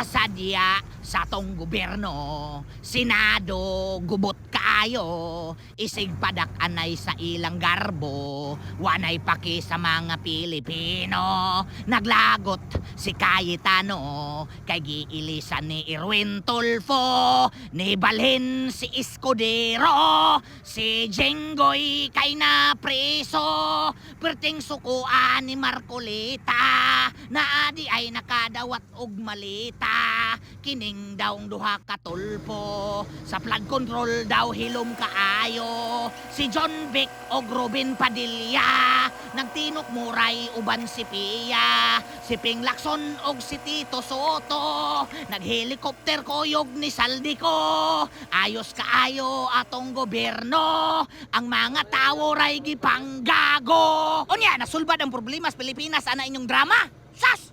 Sasadya sa tong gobyerno, Senado, gubot kayo, isig padak anay sa ilang garbo, wanay paki sa mga Pilipino. Naglagot si Cayetano, kay giilisan ni Erwin Tulfo, ni balhin si Escudero, si Jenggoy kay na preso, perting sukuan ni Marcolita, na adi ay nakadawat og malita, kining daw duha ka tulpo, sa flood control daw hilom kaayo, si John Vic og Robin Padilla, nagtinok muray uban si Pia, si Ping Lacson og si Tito Soto, naghelikopter koyog ni Saldico, ayos kaayo atong gobyerno, ang mga tawo ray gipanggago. Unya, nasulbad ang problema sa Pilipinas ana inyong drama? Sas!